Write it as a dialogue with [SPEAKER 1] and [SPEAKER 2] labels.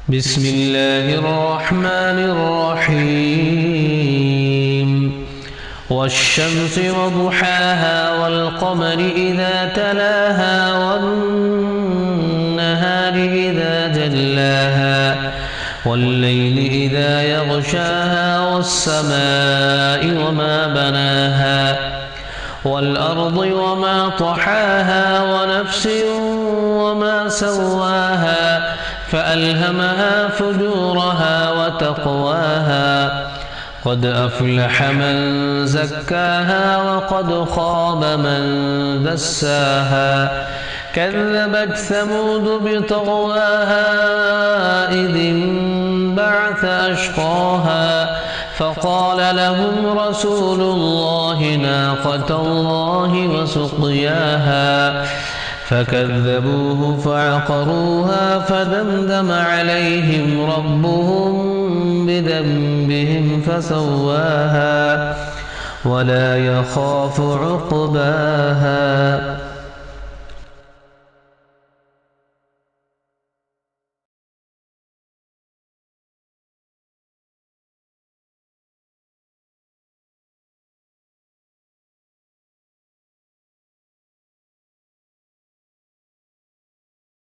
[SPEAKER 1] بسم الله الرحمن الرحيم والشمس وضحاها والقمر إذا تلاها والنهار إذا جلاها والليل إذا يغشاها والسماء وما بناها والأرض وما طحاها ونفس وما سواها فألهمها فجورها وتقواها قد أفلح من زكاها وقد خاب من دساها كذبت ثمود بطغواها إذ انبعث أشقاها فقال لهم رسول الله ناقة الله وسقياها فكذبوه فعقروها فدمدم عليهم ربهم بذنبهم فسواها ولا يخاف عقباها.